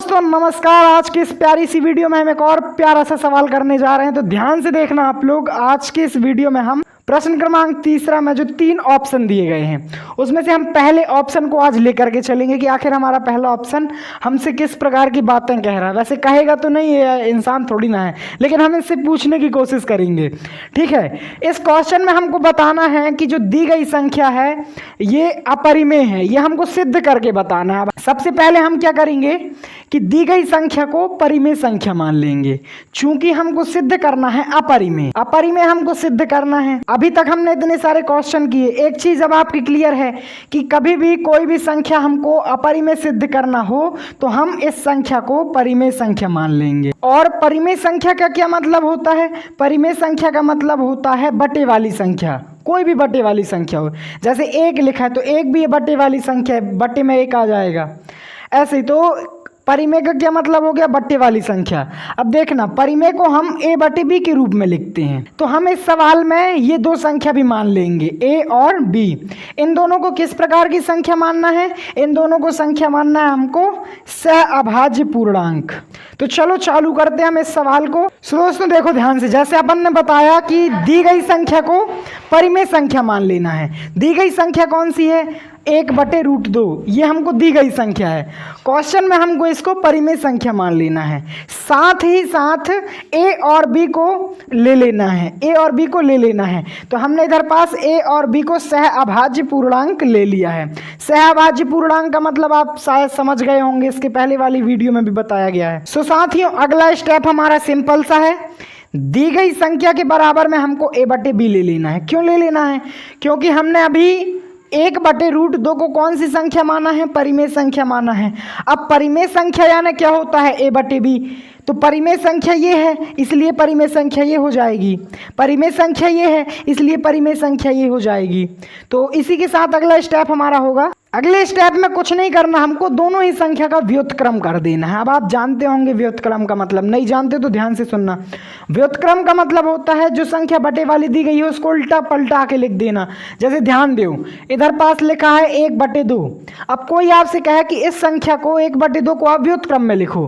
दोस्तों नमस्कार। आज की इस प्यारी सी वीडियो में हम एक और प्यारा सा सवाल करने जा रहे हैं, तो ध्यान से देखना आप लोग। आज की इस वीडियो में हम प्रश्न क्रमांक 3 में जो 3 ऑप्शन दिए गए हैं उसमें से हम पहले ऑप्शन को आज लेकर के चलेंगे कि आखिर हमारा पहला ऑप्शन हमसे किस प्रकार की बातें कह रहा है। वैसे कहेगा तो नहीं, ये इंसान थोड़ी ना है, लेकिन हम इससे पूछने की कोशिश करेंगे। ठीक है, इस क्वेश्चन में हमको बताना है कि जो दी गई संख्या है ये अपरिमेय है, ये हमको सिद्ध करके बताना है। सबसे पहले हम क्या करेंगे कि दी गई संख्या को परिमेय संख्या मान लेंगे, चूंकि हमको सिद्ध करना है अपरिमेय। अपरिमेय हमको सिद्ध करना है। अभी तक हमने इतने सारे क्वेश्चन किए, एक चीज अब आपकी क्लियर है कि कभी भी कोई भी संख्या हमको अपरिमेय सिद्ध करना हो तो हम इस संख्या को परिमेय संख्या मान लेंगे। और परिमेय संख्या का क्या मतलब होता है? परिमेय संख्या का मतलब होता है बटे वाली संख्या, कोई भी बटे वाली संख्या हो। जैसे 1 लिखा है तो 1 भी बटे वाली संख्या है, बटे में 1 आ जाएगा। ऐसे ही तो परिमेय का क्या मतलब हो गया? बट्टे वाली संख्या। अब देखना, परिमेय को हम a बटे b के रूप में लिखते हैं, तो हम इस सवाल में ये 2 संख्या भी मान लेंगे, a और b। इन दोनों को किस प्रकार की संख्या मानना है? इन दोनों को संख्या मानना है हमको सहअभाज्य पूर्णांक। तो चलो चालू करते हैं हम इस सवाल को। सो दोस्तों देखो ध्यान से, जैसे अपन ने बताया कि दी गई संख्या को परिमेय संख्या मान लेना है। दी गई संख्या कौन सी है? 1/√2, ये हमको दी गई संख्या है। क्वेश्चन में हमको इसको परिमेय संख्या मान लेना है। साथ ही साथ a और b को ले लेना है, a और b को ले लेना है। तो हमने इधर पास a और b को सहअभाज्य पूर्णांक ले लिया है। सहअभाज्य पूर्णांक का मतलब आप शायद समझ गए होंगे, इसके पहले वाली वीडियो में भी बताया गया है। सो साथियों, अगला स्टेप हमारा सिंपल सा है। दी गई संख्या के बराबर में हमको a बटे b ले लेना है। क्यों ले लेना है? क्योंकि हमने अभी 1/√2 को कौन सी संख्या माना है? परिमेय संख्या माना है। अब परिमेय संख्या यानी क्या होता है? a बटे b। तो परिमेय संख्या ये है, इसलिए परिमेय संख्या ये हो जाएगी। परिमेय संख्या ये है, इसलिए परिमेय संख्या ये हो जाएगी। तो इसी के साथ अगला स्टेप हमारा होगा। अगले स्टेप में कुछ नहीं करना, हमको दोनों ही संख्या का व्युत्क्रम कर देना है। अब आप जानते होंगे व्युत्क्रम का मतलब, नहीं जानते तो ध्यान से सुनना। व्युत्क्रम का मतलब होता है जो संख्या बटे वाली दी गई है उसको उल्टा पलटा के लिख देना। जैसे ध्यान दो, इधर पास लिखा है 1/2। अब कोई आपसे कहे कि इस संख्या को 1/2 को आप व्युत्क्रम में लिखो,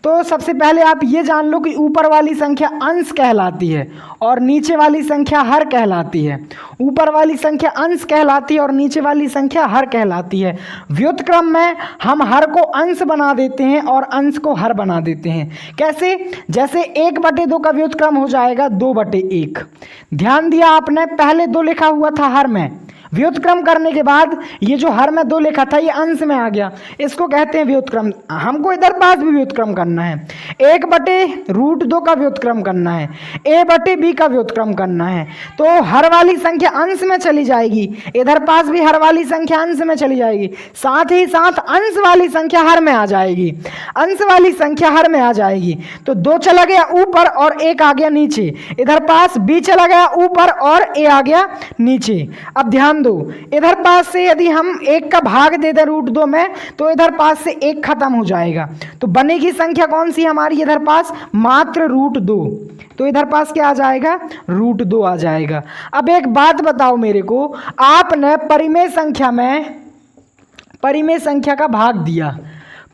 तो सबसे पहले आप ये जान लो कि ऊपर वाली संख्या अंश कहलाती है और नीचे वाली संख्या हर कहलाती है। ऊपर वाली संख्या अंश कहलाती है और नीचे वाली संख्या हर कहलाती है। व्युत्क्रम में हम हर को अंश बना देते हैं और अंश को हर बना देते हैं। कैसे? जैसे 1/2 का व्युत्क्रम हो जाएगा 2/1। ध्यान दिया आपने, पहले 2 लिखा हुआ था हर में, व्युत्क्रम करने के बाद ये जो हर में 2 लिखा था ये अंश में आ गया, इसको कहते हैं व्युत्क्रम। हमको इधर पास भी व्युत्क्रम करना है। 1/√2 का व्युत्क्रम करना है, a बटे b का व्युत्क्रम करना है। तो हर वाली संख्या अंश में चली जाएगी, इधर पास भी हर वाली संख्या अंश में चली जाएगी, साथ ही साथ अंश वाली संख्या हर में आ जाएगी। अंश वाली संख्या हर में आ जाएगी तो 2 चला गया ऊपर और 1 आ गया नीचे। इधर पास b चला गया ऊपर और a आ गया नीचे। अब ध्यान दो, इधर पास से यदि हम 1 का भाग दे दें √2 में तो इधर पास से 1 खत्म हो जाएगा, तो बनेगी संख्या कौन सी हमारी? इधर पास मात्र √2। तो इधर पास क्या आ जाएगा? √2 आ जाएगा। अब एक बात बताओ मेरे को, आपने परिमेय संख्या का भाग दिया,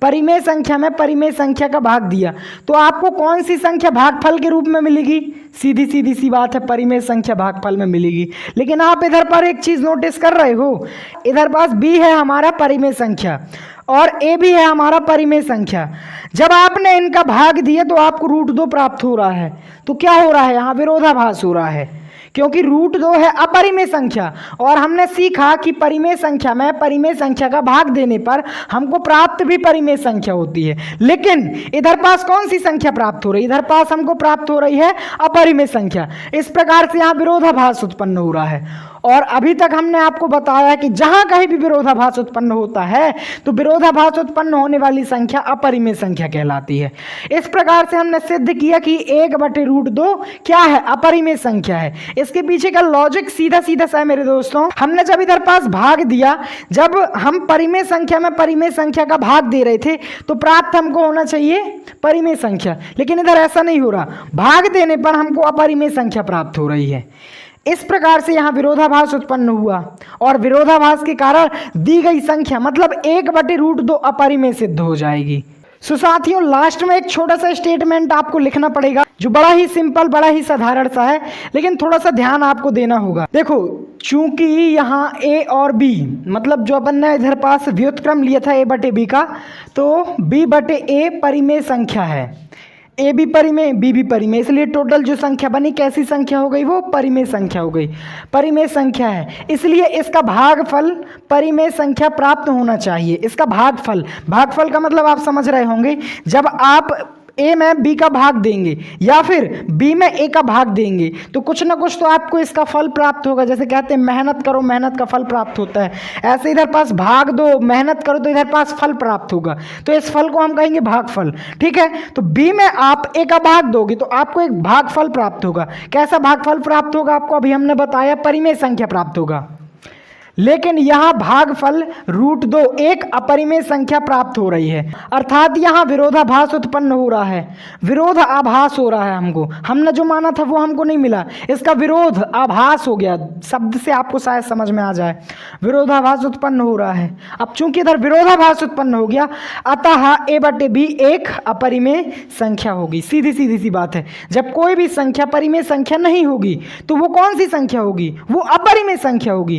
परिमेय संख्या में परिमेय संख्या का भाग दिया, तो आपको कौन सी संख्या भागफल के रूप में मिलेगी? सीधी सी बात है, परिमेय संख्या भागफल में मिलेगी। लेकिन आप इधर पर एक चीज नोटिस कर रहे हो, इधर पास b है हमारा परिमेय संख्या और a भी है हमारा परिमेय संख्या। जब आपने इनका भाग दिया तो आपको √2 प्राप्त हो रहा है। तो क्या हो रहा है? यहाँ विरोधाभास हो रहा है, क्योंकि √2 है अपरिमेय संख्या और हमने सीखा कि परिमेय संख्या में परिमेय संख्या का भाग देने पर हमको प्राप्त भी परिमेय संख्या होती है। लेकिन इधर पास कौन सी संख्या प्राप्त हो रही है? इधर पास हमको प्राप्त हो रही है अपरिमेय संख्या। इस प्रकार से यहाँ विरोधाभास उत्पन्न हो रहा है। और अभी तक हमने आपको बताया कि जहां कहीं भी विरोधाभास उत्पन्न होता है तो विरोधाभास उत्पन्न होने वाली संख्या अपरिमेय संख्या कहलाती है। इस प्रकार से हमने सिद्ध किया कि 1/√2 क्या है? अपरिमेय संख्या है। इसके पीछे का लॉजिक सीधा सा है मेरे दोस्तों। हमने जब इधर पास भाग दिया, जब हम परिमेय संख्या में परिमेय संख्या का भाग दे रहे थे तो प्राप्त हमको होना चाहिए परिमेय संख्या, लेकिन इधर ऐसा नहीं हो रहा। भाग देने पर हमको अपरिमेय संख्या प्राप्त हो रही है। इस प्रकार से यहाँ विरोधाभास उत्पन्न हुआ और विरोधाभास के कारण दी गई संख्या मतलब 1/√2 अपरिमेय सिद्ध हो जाएगी। सो साथियों, लास्ट में एक छोटा सा स्टेटमेंट आपको लिखना पड़ेगा जो बड़ा ही सिंपल, बड़ा ही साधारण सा है, लेकिन थोड़ा सा ध्यान आपको देना होगा। देखो, चूंकि यहाँ ए और बी, मतलब जो अपन ने इधर पास व्युत्क्रम लिया था ए बटे बी का, तो बी बटे ए परिमेय संख्या है, ए भी परिमेय बी भी परिमेय, इसलिए टोटल जो संख्या बनी कैसी संख्या हो गई, वो परिमेय संख्या हो गई। परिमेय संख्या है इसलिए इसका भागफल परिमेय संख्या प्राप्त होना चाहिए। इसका भागफल, भागफल का मतलब आप समझ रहे होंगे, जब आप ए में बी का भाग देंगे या फिर बी में ए का भाग देंगे तो कुछ ना कुछ तो आपको इसका फल प्राप्त होगा। जैसे कहते हैं मेहनत करो मेहनत का फल प्राप्त होता है, ऐसे इधर पास भाग दो, मेहनत करो तो इधर पास फल प्राप्त होगा, तो इस फल को हम कहेंगे भागफल। ठीक है, तो बी में आप ए का भाग दोगे तो आपको एक भागफल प्राप्त होगा। कैसा भागफल प्राप्त होगा आपको अभी हमने बताया, परिमेय संख्या प्राप्त होगा। लेकिन यहां भागफल √2 एक अपरिमेय संख्या प्राप्त हो रही है, अर्थात यहां विरोधाभास उत्पन्न हो रहा है, विरोध आभास हो रहा है। हमने जो माना था वो हमको नहीं मिला, इसका विरोध आभास हो गया। शब्द से आपको शायद समझ में आ जाए, विरोधाभास उत्पन्न हो रहा है। अब चूंकि इधर विरोधाभास उत्पन्न हो गया, अतः ए बटे बी एक अपरिमेय संख्या होगी। सीधी सीधी सी बात है, जब कोई भी संख्या परिमेय संख्या नहीं होगी तो वो कौन सी संख्या होगी, वो अपरिमेय संख्या होगी।